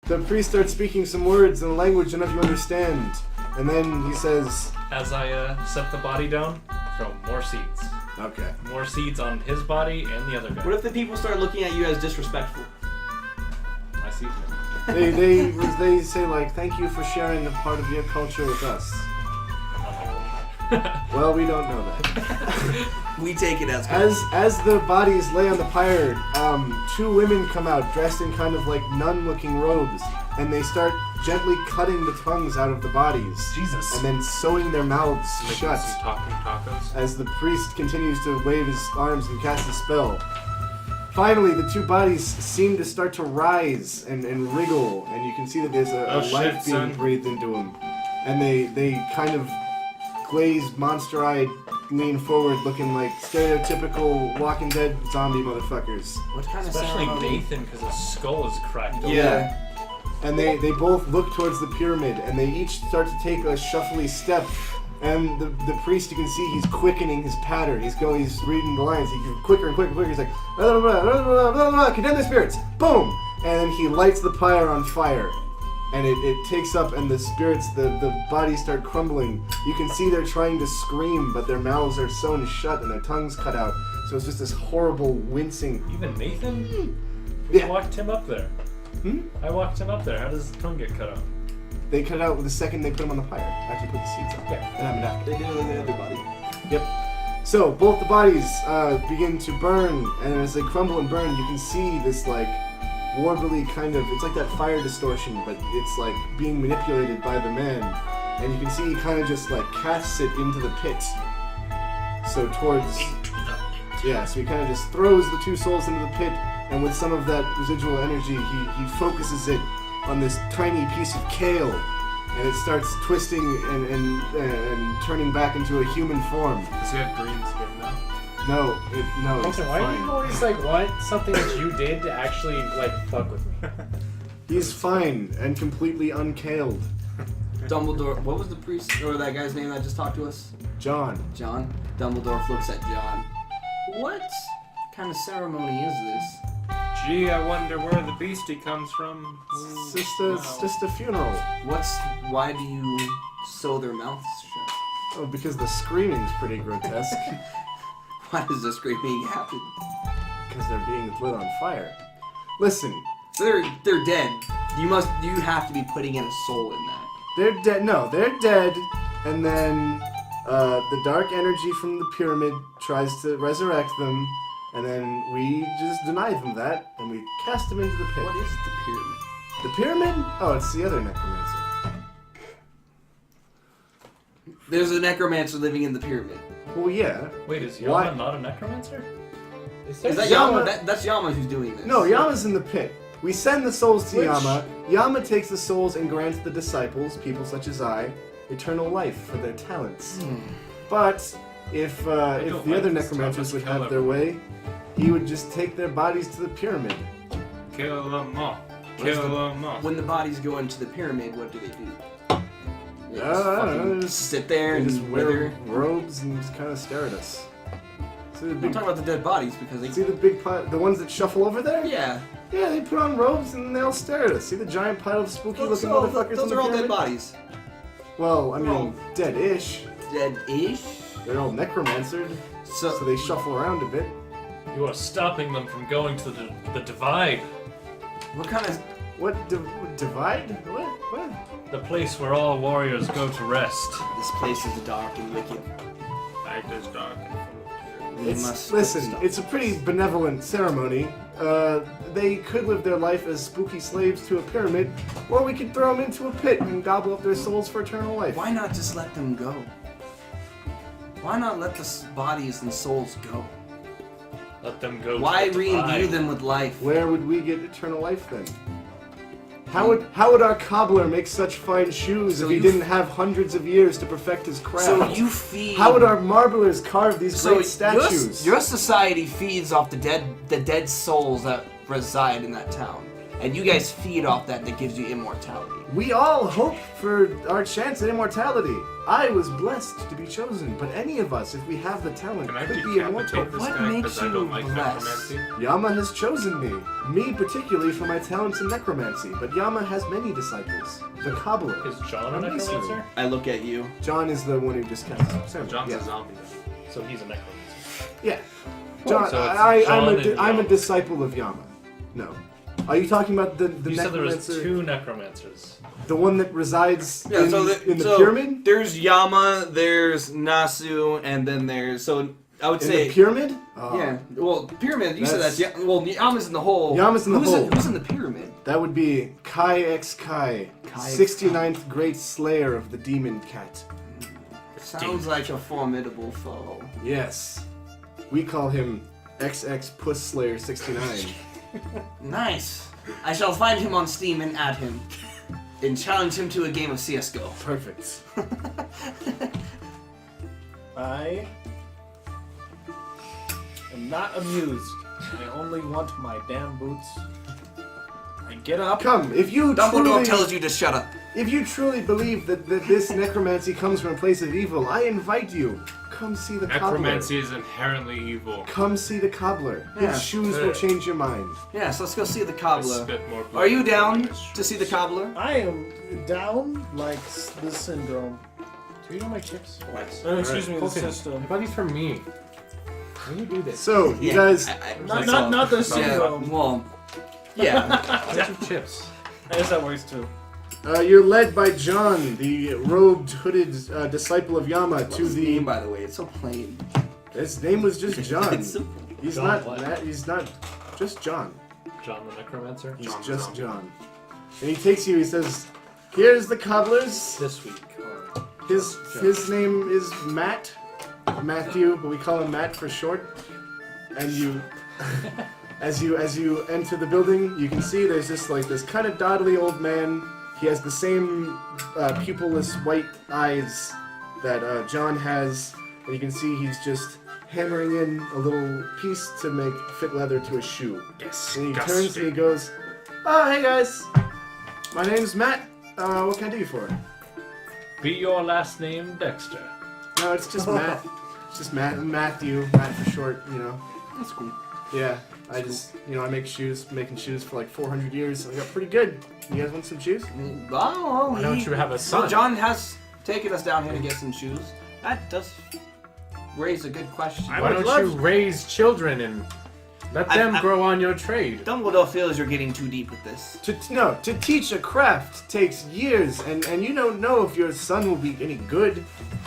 The priest starts speaking some words in a language none of you understand. And then he says... As I set the body down, throw more seeds. Okay. More seeds on his body and the other guy. What if the people start looking at you as disrespectful? I see them. They say, like, thank you for sharing a part of your culture with us. Well, we don't know that. We take it as As the bodies lay on the pyre, two women come out dressed in kind of like nun-looking robes, and they start gently cutting the tongues out of the bodies. Jesus. And then sewing their mouths shut. Some talking tacos. As the priest continues to wave his arms and cast a spell. Finally, the two bodies seem to start to rise and wriggle, and you can see that there's a life being breathed into them. And they kind of glazed, monster-eyed, lean forward, looking like stereotypical Walking Dead zombie motherfuckers. What kind of Especially ceremony? Nathan, because his skull is cracked open. Yeah. And they both look towards the pyramid, and they each start to take a shuffly step. And the priest, you can see he's quickening his pattern. He's reading the lines. He's quicker and quicker and quicker. He's like, blah, blah, blah, blah, blah, blah, condemn the spirits. Boom! And then he lights the pyre on fire. And it takes up, and the spirits, the bodies start crumbling. You can see they're trying to scream, but their mouths are sewn shut and their tongues cut out. So it's just this horrible wincing. Even Nathan? Yeah. I walked him up there. I walked him up there. How does his tongue get cut out? They cut it out the second they put them on the pyre. After you put the seeds on. Yeah. That happened after. They did it on the other body. Yep. So both the bodies begin to burn, and as they crumble and burn, you can see this like warbly kind of, it's like that fire distortion, but it's like being manipulated by the man. And you can see he kind of just like casts it into the pit. So towards... Yeah, so he kind of just throws the two souls into the pit, and with some of that residual energy, he focuses it on this tiny piece of kale, and it starts twisting and turning back into a human form. Does he have green skin now? No, he's Also, why do fine. you always like want something that you did to actually like fuck with me? He's fine and completely uncaled. Dumbledore, what was the priest or that guy's name that just talked to us? John. John. Dumbledore looks at John. What kind of ceremony is this? Gee, I wonder where the beastie comes from. It's just a funeral. Why do you sew their mouths shut? Oh, because the screaming's pretty grotesque. Why does the screaming happen? Because they're being lit on fire. Listen, They're dead. You have to be putting in a soul in that. they're dead. No, they're dead. And then the dark energy from the pyramid tries to resurrect them. And then we just deny them that, and we cast them into the pit. What is the pyramid? The pyramid? Oh, it's the other necromancer. There's a necromancer living in the pyramid. Well, yeah. Wait, is Yama Why? not a necromancer? Is that Yama- Yama? That's Yama who's doing this. No, Yama's in the pit. We send the souls to Which- Yama. Yama takes the souls and grants the disciples, people such as I, eternal life for their talents. But if the like other this necromancers stuff. would Let's have kill their way, he would just take their bodies to the pyramid. Kill them all. Where's Kill the- them all. When the bodies go into the pyramid, what do? They I just don't know, fucking just- sit there They and just wither. wear robes and just kind of stare at us. See the I'm big, talking about the dead bodies because they. see the big the ones that shuffle over there? Yeah. Yeah, they put on robes and they all stare at us. See the giant pile of spooky looking motherfuckers Those in the are all dead pyramid? bodies. Well, I mean, Oh. dead-ish. Dead-ish. They're all necromancered, so So they shuffle around a bit. You are stopping them from going to the divide. what kind of? What, divide? What? The place where all warriors go to rest. This place is dark and wicked. Night is dark and full of terror. We must Listen, stop. it's a pretty benevolent ceremony. They could live their life as spooky slaves to a pyramid, or we could throw them into a pit and gobble up their souls for eternal life. Why not just let them go? Why not let the bodies and souls go? Let them go. Why to the re-imbue divide. them with life? Where would we get eternal life then? How would our cobbler make such fine shoes So if he you didn't have hundreds of years to perfect his craft? So you feed. How would our marblers carve these So great statues? Your society feeds off the dead souls that reside in that town. and you guys feed off that gives you immortality. We all hope for our chance at immortality. I was blessed to be chosen, but any of us, if we have the talent, Can I could be immortal. decapitate this What guy makes because I don't you like blessed? necromancy? Yama has chosen me. Me particularly for my talents in necromancy, but Yama has many disciples. The cobbler. Is John a Amazing. necromancer? I look at you. John is the one who just cast Samuel. John's yeah. a zombie. So he's a necromancer. Yeah. John, So it's I'm John a and I'm a Yama. disciple of Yama. No. Are you talking about the You said there was necromancer? 2 necromancers. The one that resides Yeah, in, so in the so pyramid? There's Yama, there's Nasu, and then there's I would In say the pyramid? Oh. yeah. Well, pyramid. You said That's- that's well. Yama's in the hole. Yama's in the hole. Who's in the pyramid? That would be Kai X Kai, Kai X 69th great slayer of the demon cat. Sounds like a formidable foe. Yes. We call him XX Puss Slayer 69. Nice. I shall find him on Steam and add him, and challenge him to a game of CS:GO. Perfect. I am not amused. I only want my damn boots. I get up. Come, if you Dumbledore truly, tells you to shut up. if you truly believe that this necromancy comes from a place of evil, I invite you. Come see the Necromancy is inherently evil. cobbler. Come see the cobbler. Yeah. His shoes will change your mind. Yeah, so let's go see the I cobbler. spit more blood Are you than down this. to see the cobbler? I am down like the syndrome. Do you know my chips? Excuse me, the Focus. system. I bought these for me. How do you do this? So, you guys, Not the Yeah, syndrome. well, yeah. Where's your chips? I guess that works too. you're led by John, the robed, hooded disciple of Yama, What's to his the. name, by the way? It's so plain. His name was just John. It's so- He's John not. what? That, he's not. Just John. John the necromancer? He's John's just zombie. John. And he takes you. He says, "Here's the cobblers. This week. Or His name is Matt, Matthew, but we call him Matt for short. And you, as you enter the building, you can see there's just like this kind of dodly old man. He has the same pupilless white eyes that John has, and you can see he's just hammering in a little piece to make fit leather to a shoe. And he turns and he goes, "Oh, hey guys, my name's Matt. What can I do you for?" Be your last name Dexter. No, it's just Matt. It's just Matthew, Matt for short, you know. That's cool. Yeah, I just, I make shoes, making shoes for like 400 years. I got pretty good. You guys want some shoes? Oh, why don't you have a son? Well, John has taken us down here to get some shoes. That does raise a good question. Why don't you raise children and let them grow on your trade? Dumbledore feels you're getting too deep with this. To teach a craft takes years, and you don't know if your son will be any good.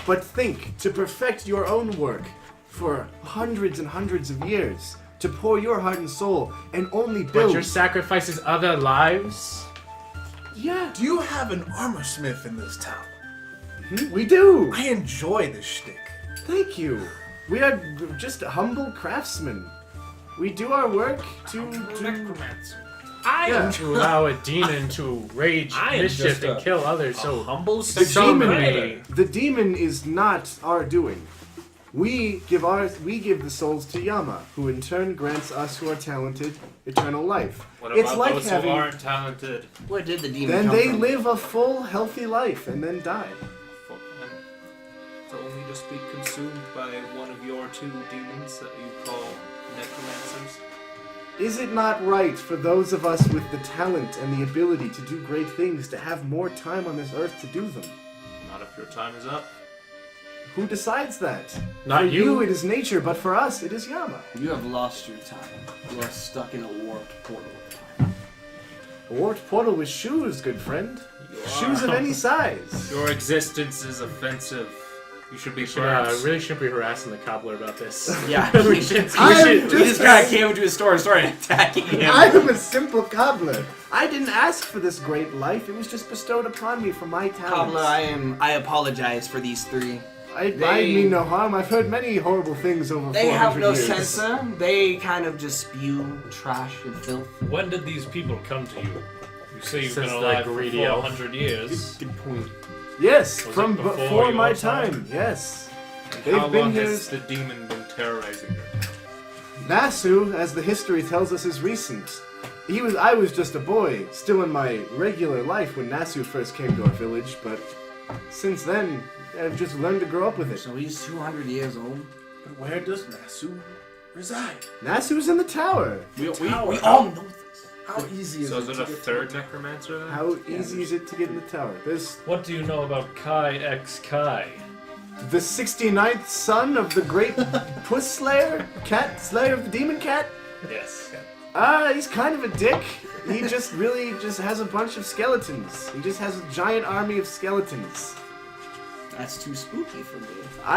But think, to perfect your own work for hundreds and hundreds of years, to pour your heart and soul, and only But build. your sacrifices other lives? Yeah, Do you have an armor smith in this town? we do. I enjoy this shtick. Thank you. We are just humble craftsmen. We do our work to Necromancer. yeah. To allow a demon to rage I am mischief just and a- kill others so Humble The Some demon, may. the demon is not our doing. We give the souls to Yama, who in turn grants us who are talented eternal life. What It's about like those having. who aren't talented? Where did the demon Then come they from? live a full, healthy life and then die. Fuck them. To only just be consumed by one of your two demons that you call necromancers. Is it not right for those of us with the talent and the ability to do great things to have more time on this earth to do them? Not if your time is up. Who decides that? Not for you. it is nature, but for us, it is Yama. You have lost your time. You are stuck in a warped portal of time. A warped portal with shoes, good friend. You Shoes of any size. Your existence is offensive. You should be Should, burned. really shouldn't be harassing the cobbler about this. Yeah, we should. I'm we just kind of came into his store and started attacking him. I am a simple cobbler. I didn't ask for this great life. It was just bestowed upon me from my talents. Cobbler, I apologize for these three. I they- mean no harm. I've heard many horrible things over They 400 have no years. censor. They kind of just spew trash and filth. When did these people come to you? You say you've been Since the alive for greedy elf. 400 years. Good point. Yes, Was from it before before your my time? time. Yes. How They've been long here. has the demon been terrorizing you? Nasu, as the history tells us, is recent. I was just a boy, still in my regular life when Nasu first came to our village, but since then, I've just learned to grow up with it. So he's 200 years old. But where does Nasu reside? Nasu's in the tower. We all know this. How easy is So it is it to a get third necromancer then? How easy is it to get in the tower? There's What do you know about Kai X Kai? the 69th son of the great Puss Slayer, Cat Slayer of the Demon Cat. Yes. He's kind of a dick. He just really just has a bunch of skeletons. He just has a giant army of skeletons. That's too spooky for me.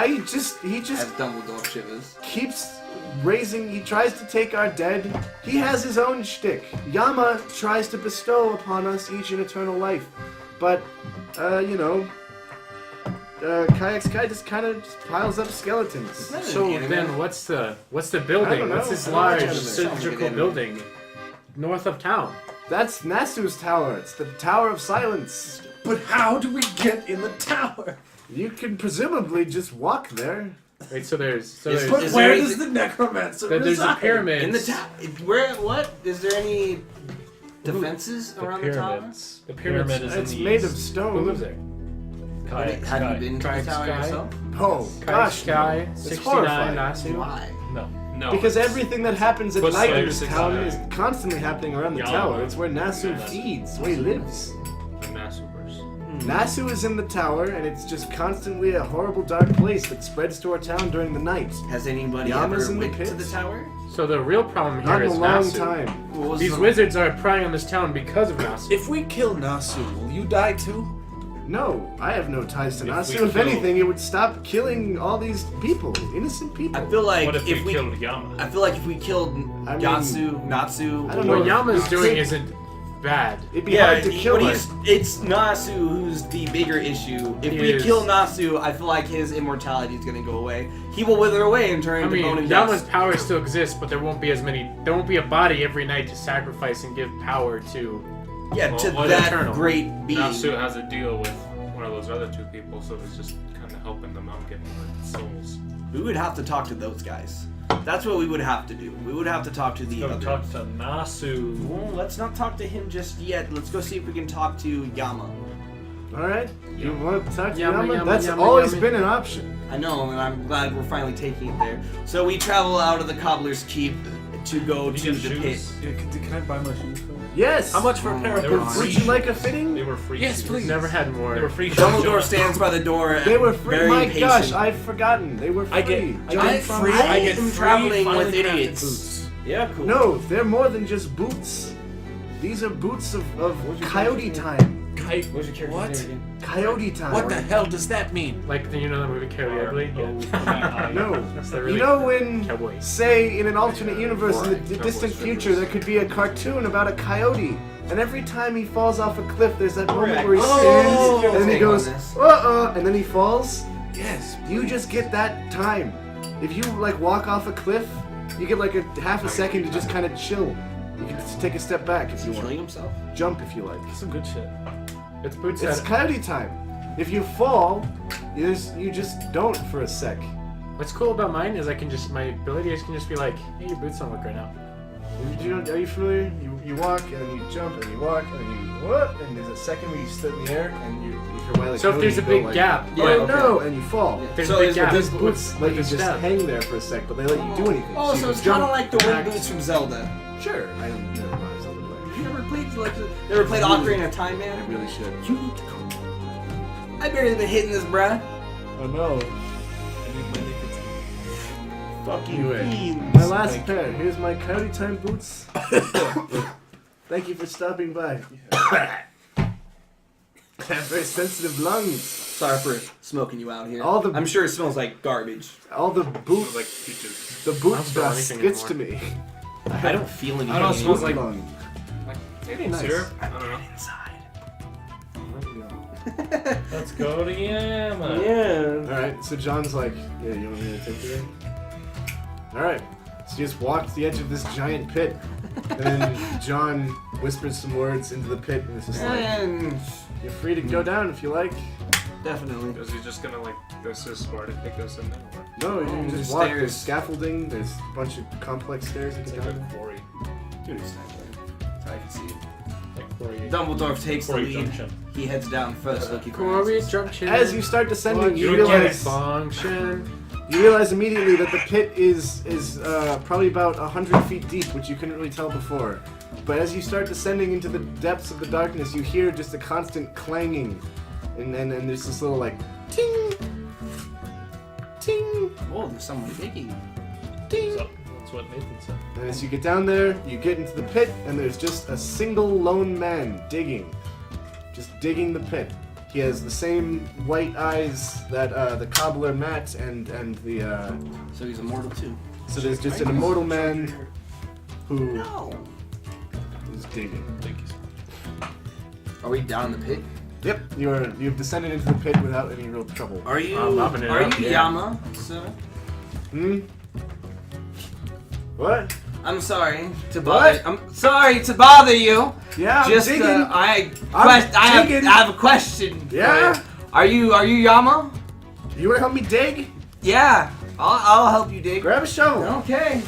He just As Dumbledore shivers. keeps raising. He tries to take our dead. He has his own shtick. Yama tries to bestow upon us each an eternal life, but Kayak's Kai just kind of piles up skeletons. So then, what's the building? I don't know. What's this I don't know large much anime. cylindrical building north of town? That's Nasu's tower. It's the Tower of Silence. But how do we get in the tower? You can presumably just walk there. Wait, so there's But But Is where there does anything- the necromancer there's the reside? pyramids. In the tower. Where? What? Is there any defenses around the tower? pyramids. The pyramids. Pyramid is in It's the made of east. stone. Who lives there? Kai X Have Kai. you been to Kai the tower Sky? yourself? Oh, Kai gosh. Sky, It's 69 horrifying. Nasu. Why? No. No. Because it's- everything that happens at Puss night in Slayer this 69. town is constantly happening around the Yama. tower. It's where Nasu Yeah, that's- feeds, it's where he lives. The Nasuverse. Nasu is in the tower, and it's just constantly a horrible dark place that spreads to our town during the night. Has anybody Yama's ever in the went to the pits? tower? So the real problem Not here in is a long Nasu. time. What was These the- wizards are prying on this town because of Nasu. If we kill Nasu, will you die too? No, I have no ties to If Nasu. we If kill- anything, it would stop killing all these people, innocent people. I feel like What if we we killed Yama? I feel like if we killed I mean, Natsu, I don't know What if- Yama's doing Could- isn't bad. It'd be hard to kill but us. it's Nasu who's the bigger issue. If He we is. kill Nasu, I feel like his immortality is gonna go away. He will wither away and turn I into bone mean, and Yama's dust. power still exists, but there won't be as many. There won't be a body every night to sacrifice and give power to. Yeah, Well, to what that eternal? great being. Nasu has a deal with one of those other two people, so it's just kind of helping them out get more souls. We would have to talk to those guys. That's what we would have to do. We would have to talk to the Go other. talk to Nasu. Well, let's not talk to him just yet. Let's go see if we can talk to Yama. Alright? You want to talk to Yama, Yama? Yama, That's Yama, always Yama. been an option. I know, and I'm glad we're finally taking it there. So we travel out of the Cobbler's Keep to go Did to you the get pit. shoes? Yeah, can I buy my shoes for you? Yes! How much for a pair They of were boots? free. Would you like a fitting? They were free. Yes, shoes. please. Never had more. They were free. Dumbledore stands by the door. They were free. Very My impatient. gosh, I've forgotten. They were free. I get I free. am I get free traveling finely with crafted idiots. boots. Yeah, cool. No, they're more than just boots. These are boots of coyote time. Where's your character What? name again? Coyote time. What the hell does that mean? Like the movie Coyote Ugly. Yeah. No. That's the You really know when, cowboy. say, in an alternate universe in the Cowboys, distant strippers. future, there could be a cartoon about a coyote. And every time he falls off a cliff, there's that moment where he Oh, spins, and then he take on goes, this. and then he falls. Yes. You just get that time. If you, like, walk off a cliff, you get, like, a half a second to just kind of chill. You can just take a step back if you Killing want. himself? Jump if you like. Some good shit. It's boots It's that. coyote time. If you fall, you just don't for a sec. What's cool about mine is my ability is can just be like, hey, your boots don't look right now. Are you familiar? You walk and then you jump and you walk and then you what? And there's a second where you sit in the air and if you're Wile E. So if Coyote, there's a you big go like, gap, Yeah, oh okay. no, and you fall. there's So a big is it gap. These with- boots let you with just a step. hang there for a sec, but they let you do anything. Oh, you so can it's kind of jump like the wind back. boots from Zelda. Sure, I don't never mind Zelda player. You never played Ocarina of Time, I man? really should. You need to come. I barely been hitting this, bruh. Oh no. I need my nicotine. Fucking Anyway, fiends. my last pair. Here's my coyote time boots. Thank you for stopping by. I have very sensitive lungs. Sorry for smoking you out here. All the- I'm sure it smells like garbage. All the boot, Like peaches. the boot I don't feel dust anything gets to me. I don't feel anything. I don't know, it smells like Lung. maybe Nice. syrup. I don't know. inside. Let's go to Yama. Yeah. Alright, so John's like, yeah, you want me to take you there? Alright, so you just walk to the edge of this giant pit, and then John whispers some words into the pit, and it's just like, And you're free to go down if you like. definitely. Is he just gonna like this is smart to take us in there? Or? No, you can there's just walk. stairs. There's scaffolding, there's a bunch of complex stairs you It's can like go a down. quarry. Dude, it's not bad. I can see it. Like Quarry, Dumbledore takes the Quarry lead. Junction. He heads down first, looking for Quarry answers. Junction. As you start descending, you Junction realize function. immediately that the pit is probably about 100 feet deep, which you couldn't really tell before. But as you start descending into the depths of the darkness, you hear just a constant clanging, and there's this little like ting, ting, Oh, there's someone digging. ting. So, that's what Nathan said. And as you get down there, you get into the pit, and there's just a single lone man just digging the pit. He has the same white eyes that the cobbler Matt and the. So he's immortal too. So there's just an immortal man who No. is digging. Thank you so much. Are we down the pit? Yep, you've descended into the pit without any real trouble. Are you? I'm loving it Are up, you yeah. Yama, sir? Hmm. What? I'm sorry to bother. I'm sorry to bother you. Yeah, I'm Just digging. I digging. have a question. for Yeah? you. Are you Yama? You wanna help me dig? Yeah. I'll help you dig. Grab a shovel. Okay.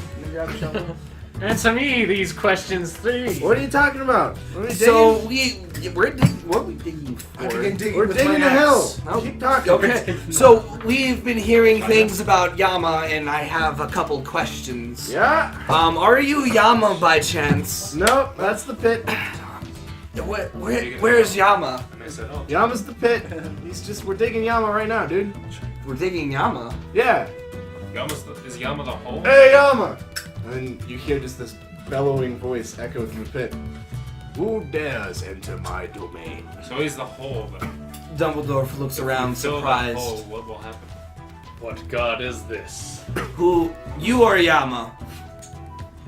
Answer me these questions, please. What are you talking about? What are we So digging? we're digging. What are we digging for? We're digging the hill. Oh, Keep talking. Okay. So we've been hearing things about Yama, and I have a couple questions. Yeah? Are you Yama by chance? No, that's the pit. Where's Yama? And I said, oh, Yama's the pit. We're digging Yama right now, dude. We're digging Yama. Yeah. Is Yama the hole? Hey, Yama! And then you hear just this bellowing voice echo from the pit. Who dares enter my domain? So he's the hole then. Dumbledore looks around If you fill that hole, surprised. what will happen? What god is this? Who? You are Yama.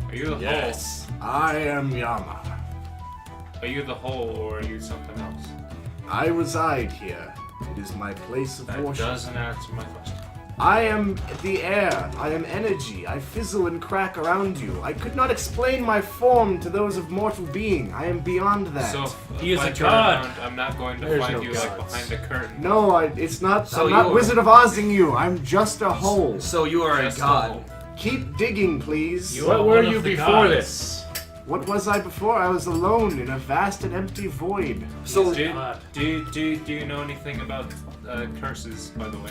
Are you the Yes, I am Yama. hole? Are you the hole or are you something else? I reside here. It is my place of That worship. doesn't answer my question. I am the air. I am energy. I fizzle and crack around you. I could not explain my form to those of mortal being. I am beyond that. So He if is I a turn god. around, I'm not going to There's find no you like gods. behind a curtain. No, it's not. So I'm not you're- Wizard of Ozing you. I'm just a hole. So you are a Just god. hole. Keep digging, please. You What are were one you of the before gods. this? What was I before? I was alone in a vast and empty void. So Do God. you know anything about curses, by the way?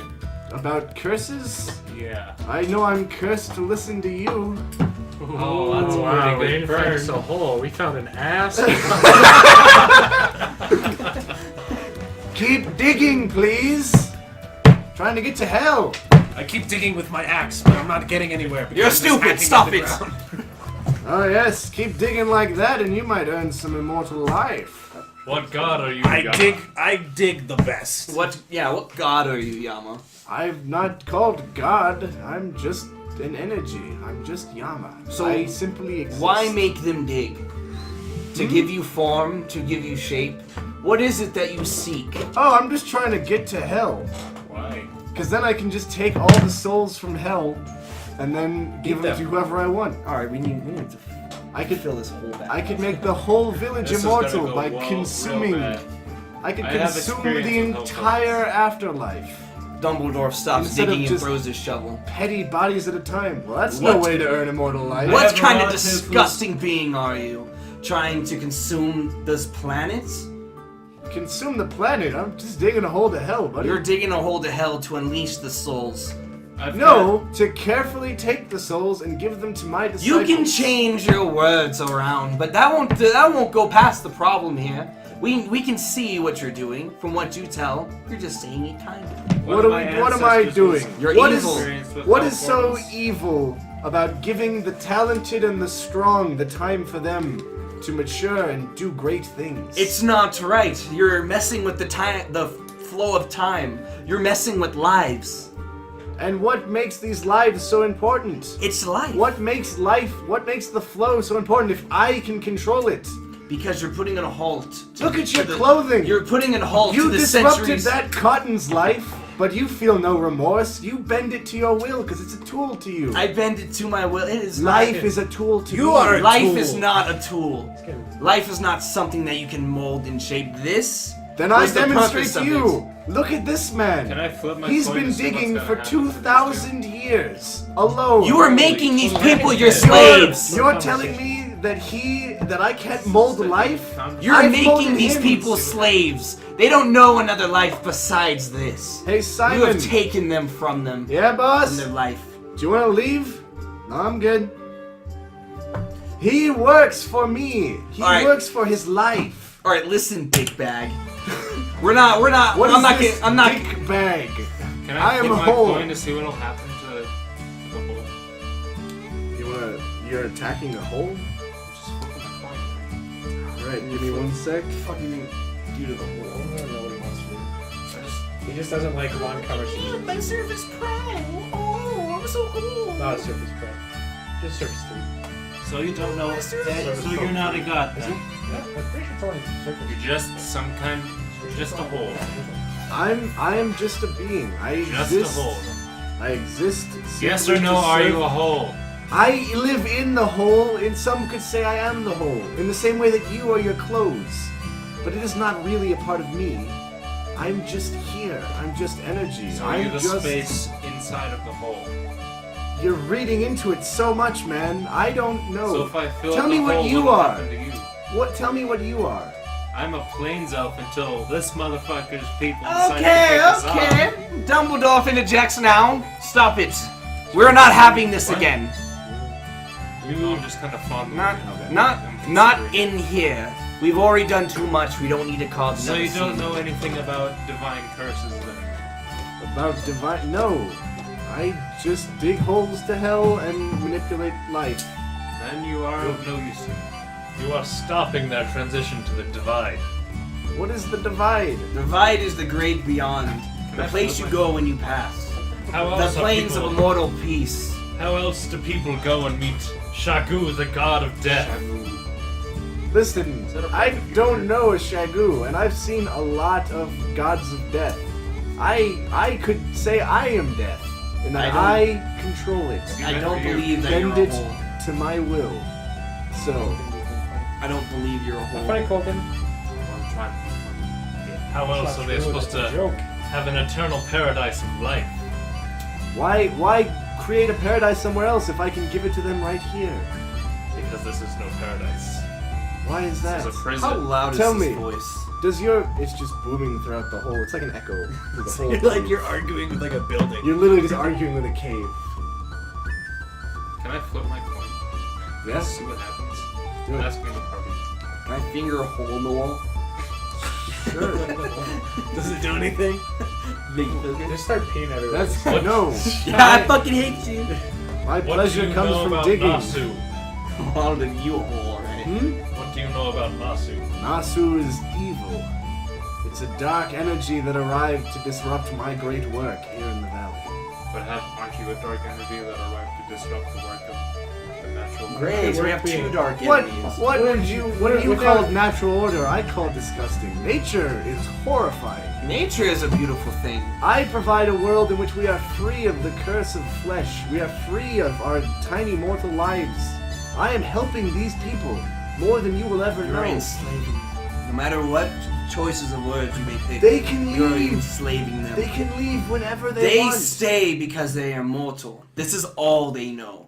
About curses? Yeah. I know I'm cursed to listen to you. Oh, that's a wow, pretty we good didn't find burn. us a hole. We found an ass. Keep digging, please. Trying to get to hell. I keep digging with my axe, but I'm not getting anywhere. because you're I'm just stupid. hacking Stop at the it. ground. Oh yes, keep digging like that, and you might earn some immortal life. What god are you? I dig the best. What? Yeah. What god are you, Yama? I'm not called God. I'm just an energy. I'm just Yama. So I simply exist. Why make them dig? To give you form, to give you shape. What is it that you seek? Oh, I'm just trying to get to hell. Why? Because then I can just take all the souls from hell, and then give them them. to whoever I want. All right, we need to I could fill this hole back. I could make the whole village This is gonna immortal go by real consuming. bad. I could I have consume experience the with hell entire afterlife. Dumbledore stops Instead of digging and just- throws his shovel. Petty bodies at a time. Well, that's no What? way to earn immortal life. What have a kind of relative who's- disgusting being are you? Trying to consume this planet? Consume the planet? I'm just digging a hole to hell, buddy. You're digging a hole to hell to unleash the souls. No, to carefully take the souls and give them to my disciples. You can change your words around, but that won't go past the problem here. We can see what you're doing from what you tell. You're just saying it kind of. What am I doing? You're What evil. what is so evil about giving the talented and the strong the time for them to mature and do great things? It's not right. You're messing with the flow of time. You're messing with lives. And what makes these lives so important? It's life. What makes the flow so important if I can control it? Because you're putting in a halt. Look at your to the- clothing. You're putting in a halt You to the disrupted centuries. that cotton's life, but you feel no remorse. You bend it to your will because it's a tool to you. I bend it to my will. It is Life not, is a tool to You me. are a Life tool. is not a tool. Life is not something that you can mold and shape. This. Then I was the demonstrate purpose to of you. Look at this man. Can I flip my He's coin been to see what's digging gonna for happen? 2,000 years alone. You are making these people your You're- slaves. You're telling me that I can't mold life? You're I've making molded these him. people slaves. They don't know another life besides this. Hey, You Simon. have taken them from them. Yeah, From boss? their life. Do you want to leave? No, I'm good. He works for me. He All right. works for his life. All right, listen, big bag. We're not. What I'm is not. this I'm not. dick bag? Can I I am flip a my hole. coin to see what'll happen to the hole? You're attacking a hole? Just flipping my coin. Alright, give me 1 sec. Fucking do to the I hole. don't know what he wants to do. I just He just doesn't like long conversations. My Surface Pro. Oh, I'm so cool. Not a Surface Pro. Just Surface 3. So you don't know. So you're not a god then. Yeah, I'm pretty sure it's only Surface. you're just some kind. You're just a hole. I am just a being. I Just exist. a hole. I exist. Yes simply or no? to Are serve- you a hole? I live in the hole, and some could say I am the hole, in the same way that you are your clothes. But it is not really a part of me. I'm just here. I'm just energy. So are I'm you the just. space inside of the hole? You're reading into it so much, man. I don't know. So if I fill Tell up me the what hole, you what'll are. happen to you? What? Tell me what you are. I'm a plains elf until this motherfucker's people decide to Okay, pick us off. okay. Dumbledore interjects now. Stop it. We're not having this again. I'm just kind of fondling Not, it. not, I'm not considering in here. We've already done too much. We don't need to cause. So another you don't scene. know anything about divine curses then? About divine. No. I just dig holes to hell and manipulate life. Then you are of no use to me. You are stopping their transition to the divide. What is the divide? Divide is the great beyond. The I place you flip go when you pass. How The else are plains of people? immortal peace. How else do people go and meet Shagu, the god of death? Listen, Is that a I part of your don't word? know a Shagu, and I've seen a lot of gods of death. I could say I am death, and that I I control it, You I better don't you believe that bend you're it a hole. to my will. So, I don't believe you're a hole. Funny, Colton. I'm trying. How else are they supposed to Joke. have an eternal paradise of life? why create a paradise somewhere else if I can give it to them right here? Because this is no paradise. Why is that? This is a How prison. loud is Tell this me. voice? Does it's just booming throughout the whole, it's like an echo through the whole You're thing. like you're arguing with like a building. You're literally just arguing with a cave. Can I flip my coin? Yes? See what happens. Do it. That's me the party. Can I finger a hole in the wall? Sure. Does it do anything? Big finger. Just start peeing everywhere. That's, What? no. Yeah, I fucking hate you. My What do pleasure you comes know from about digging. Nasu? I'll give you a hole already. Hmm? What do you know about Nasu? Nasu is evil. It's a dark energy that arrived to disrupt my great work here in the valley. But aren't you a dark energy that arrived to disrupt the work of the natural world? Great, so we have two dark What enemies. would you Without- call natural order? I call disgusting. Nature is horrifying. Nature is a beautiful thing. I provide a world in which we are free of the curse of flesh. We are free of our tiny mortal lives. I am helping these people more than you will ever You're know. enslaving them. No matter what choices of words you may pick, They can you're leave. enslaving them. They can leave whenever they They want. stay because they are mortal. This is all they know.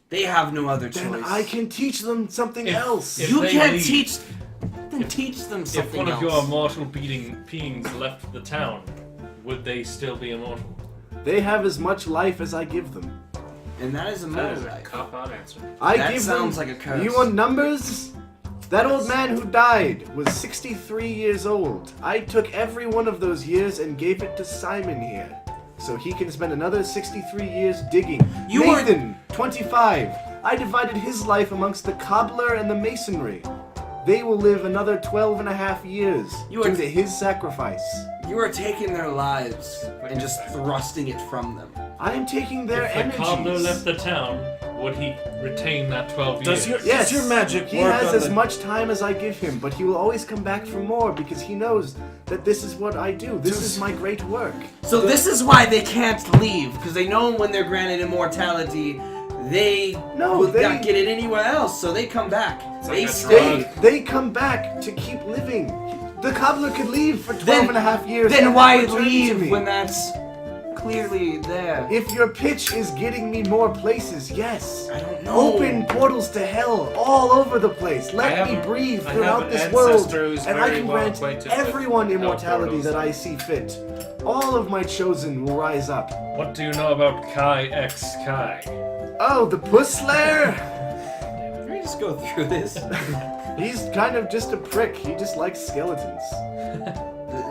They have no other Then choice. I can teach them something else. if You they can't leave- teach. Then teach them If something one of else. your mortal beings left the town, would they still be immortal? They have as much life as I give them. And that is a That moral is a life. cop-out answer. I That give sounds them. like a curse. You want numbers? That old man who died was 63 years old. I took every one of those years and gave it to Simon here. So he can spend another 63 years digging. You are- Nathan, 25. I divided his life amongst the cobbler and the masonry. They will live another 12 and a half years You are- due to his sacrifice. You are taking their lives and just thrusting it from them. I am taking their If the energies. cobbler left the town, would he retain that 12 Does years? your- Yes, Does your magic he work has on as the- much time as I give him, but he will always come back for more because he knows that this is what I do. This is my great work. So this is why they can't leave, because they know when they're granted immortality, they No, will they- not get it anywhere else. So they come back. It's They like a stay. They come back to keep living. The cobbler could leave for 12 Then- and a half years. Then and why return to leave me. when that's clearly there. If your pitch is getting me more places, yes. I don't know. Open portals to hell all over the place. Let me breathe throughout this world, and I can grant everyone immortality that I see fit. All of my chosen will rise up. What do you know about Kai X Kai? Oh, the Puss Slayer? Can we just go through this? He's kind of just a prick. He just likes skeletons.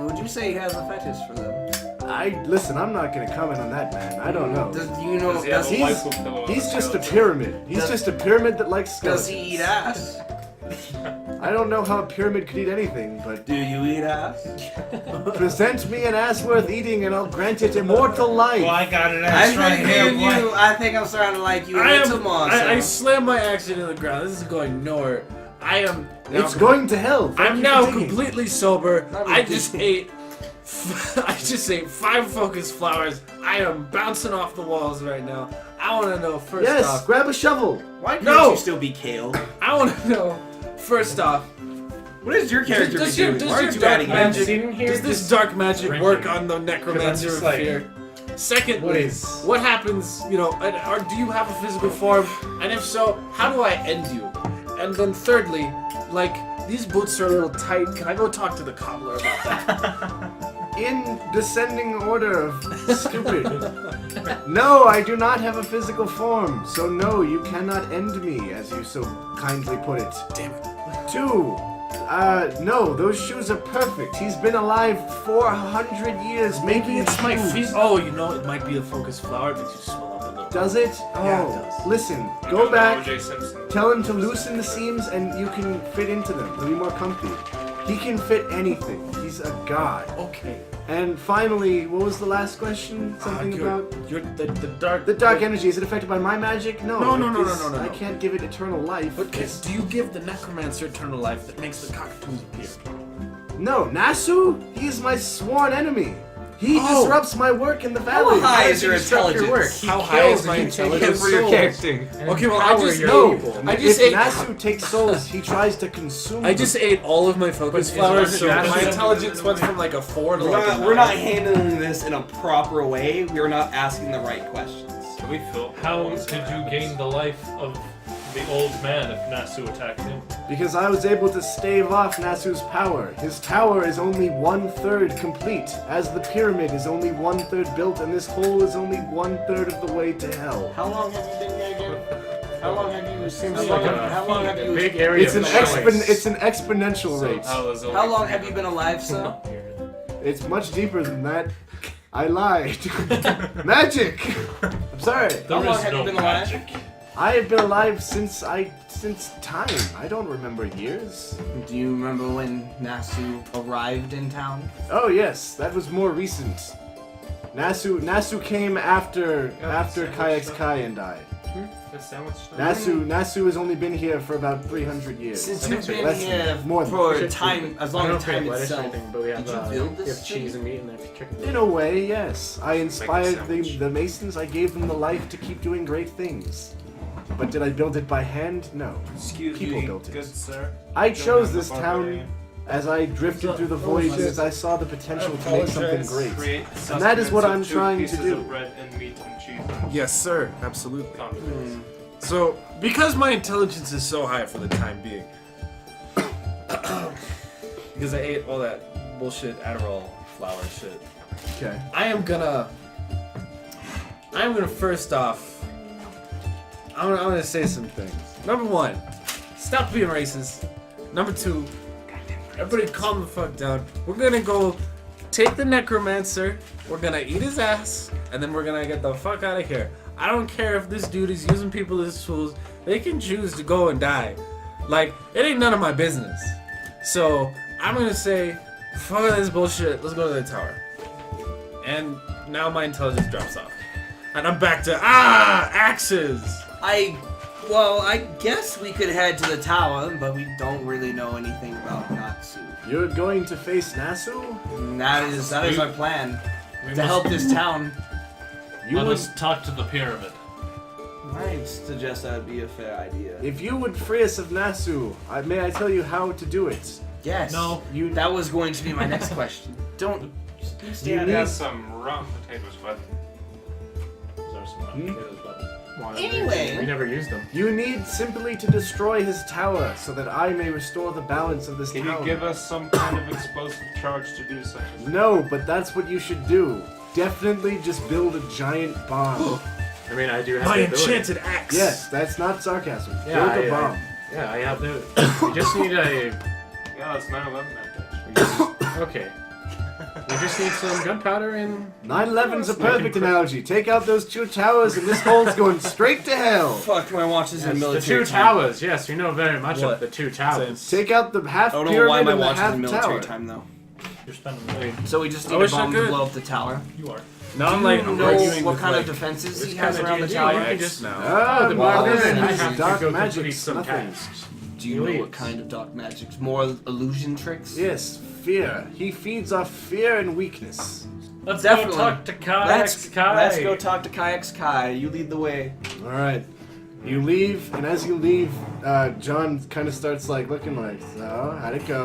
Would you say he has a fetish for them? Listen, I'm not gonna comment on that, man. I don't know. Do you know? Does he have a He's- waifu pillow on He's his just a skeleton? pyramid. He's just a pyramid that likes Does skeletons. he eat ass? I don't know how a pyramid could eat anything, but Do you eat ass? present me an ass worth eating and I'll grant it immortal life. Well, I got an I ass right think here, me and you. I think I'm starting to like you a little more. I so. slammed my axe into the ground. This is going nowhere. I am. It's going to hell. Thank I'm you now for digging. completely sober. Not I me. just ate. I just ate 5 focus flowers. I am bouncing off the walls right now. I want to know first Yes, off. grab a shovel. Why can't No! you still be Kale? I want to know first off. What is your character Does be your, doing? does Why your aren't you dark adding magic? magic? sitting here Does this just dark magic drinking. work on the necromancer just of like- fear? Secondly, What what is- happens? You know, or do you have a physical form? And if so, how do I end you? And then thirdly, like these boots are a little tight. Can I go talk to the cobbler about that? In descending order of stupid. No, I do not have a physical form, so no, you cannot end me, as you so kindly put it. Damn it. 2. No, those shoes are perfect. He's been alive 400 years Maybe making it's my shoes. feet. Oh, you know, it might be a focus flower, but you swell up a little. Does it? Oh, Yeah, it does. listen, You go know back, O.J. Simpson. tell him to loosen the seams and you can fit into them. They'll be more comfy. He can fit anything. He's a god. Okay. And finally, what was the last question? Something about the dark. the dark energy. Is it affected by my magic? No. No, no, no, because no, no, no, I no. can't give it eternal life. But do you give the necromancer eternal life that makes the cockatoos appear? No, Nasu? He is my sworn enemy. He Oh. disrupts my work in the valley. How high How is does he your disrupt your work? intelligence? How high is my intelligence? For your Souls. character. Okay, well, I Empower just your No, people. I just if ate. Nasu takes souls, he tries to consume I just ate all of my focus But flowers, is and our my soul- intelligence went from like a 4 to like a We're not 9. handling this in a proper way. We're not asking the right questions. Can we fill? How once did it you happens? gain the life of the old man if Nasu attacked him? Because I was able to stave off Nasu's power. His tower is only 1/3 complete, as the pyramid is only 1/3 built, and this hole is only 1/3 of the way to hell. How long have you been there again? How long have you? Seems How like long, a how long have you? Big area It's of an choice. it's an exponential So rate. hell is only How long have you been alive, sir? It's much deeper than that. I lied. Magic. I'm sorry. How There long is have no you been alive? magic. I have been alive since time. I don't remember years. Do you remember when Nasu arrived in town? Oh yes, that was more recent. Nasu came after Kai X Kai and I. That sandwich stuff? Nasu has only been here for about 300 years. Since I you've think been less than- here more than- for Should time, as I long don't as know if we time have lettuce or itself. anything, but we have, Did you build we this have cheese thing? and meat and a chicken. In a way, yes. I inspired sandwich. the Masons. I gave them the life to keep doing great things. But did I build it by hand? No. Excuse People me, built it. good sir. I Don't chose have the this town barbarian. as I drifted through the voyages. I saw the potential to make something great. Create And that is what sustenance I'm of 2 trying to pieces do. Of bread and meat and cheese and Yes, sir. Absolutely. condiments. So, because my intelligence is so high for the time being, because I ate all that bullshit Adderall flower shit, Okay. I am gonna first off, I'm gonna say some things. Number 1, stop being racist. Number 2, everybody calm the fuck down. We're gonna go take the necromancer, we're gonna eat his ass, and then we're gonna get the fuck out of here. I don't care if this dude is using people as tools. They can choose to go and die. Like, it ain't none of my business. So, I'm gonna say, fuck this bullshit, let's go to the tower. And now my intelligence drops off. And I'm back to, axes! I guess we could head to the tower, but we don't really know anything about Natsu. You're going to face Nasu? And that is our plan. To help this town. You Let would, us talk to the pyramid. I suggest that would be a fair idea. if you would free us of Nasu, may I tell you how to do it? Yes. No. That was going to be my next question. Don't. He has some rotten potatoes, but arsenal. Hmm? Get those weapons. Anyway. we never used them. You need simply to destroy his tower so that I may restore the balance of this Can tower. you give us some kind of explosive charge to do so? No, but that's what you should do. Definitely just build a giant bomb. I mean, I do have My the ability. enchanted axe. Yes, that's not sarcasm. Yeah, build a I- bomb. Yeah, I have the. We just need a. Yeah, it's 9/11 that bitch. Okay. We just need some gunpowder and. 9/11's a perfect analogy. Take out those two towers and this hole's going straight to hell. Fuck, my watch is in The military two time. towers. Yes, we know very much What? of the two towers. Take out the half I don't know why pyramid my and the watch is half in military tower. time though. You're spending money. So we just I need a wish I bomb to could. blow up the tower. You are. Now Do I'm you like, I'm know arguing what with, kind like, of defenses This he has kind of around the D&D, tower? you can X just. now. Ah, the well, barbarian, then I use have to dark go magic. complete some Nothing. tasks. Do you know what Elite. kind of dark magic? More illusion tricks? Yes, fear. He feeds off fear and weakness. Let's Definitely. go talk to Kai. Let's Kai. go talk to Kai X Kai. You lead the way. All right. You leave, and as you leave, John kind of starts like looking like, so how'd it go?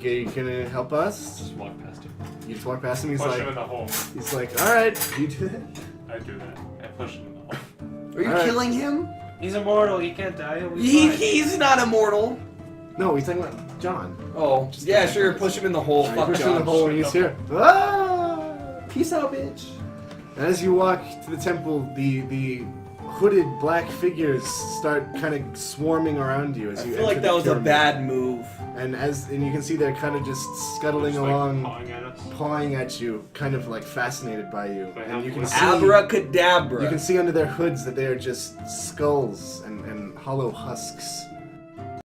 You gonna help us? Just walk past him. You just walk past him. Push him in the hole. He's like, all right. You do that? I do that. I push him in the hole. Are you Alright. killing him? He's immortal. He can't die. He'll be fine. He's not immortal. No, he's talking about John. Oh, yeah, sure. Push him in the hole. You Fuck push him in the John. hole, and he's here. Ah! Peace out, bitch. And as you walk to the temple, the hooded black figures start kind of swarming around you as I you feel like enter that the was a pyramid. bad move. And you can see they're kind of just scuttling Just, like, along, pawing at us. pawing at you, kind of like fascinated by you. But And you can how- see Abracadabra. you can see under their hoods that they are just skulls and hollow husks.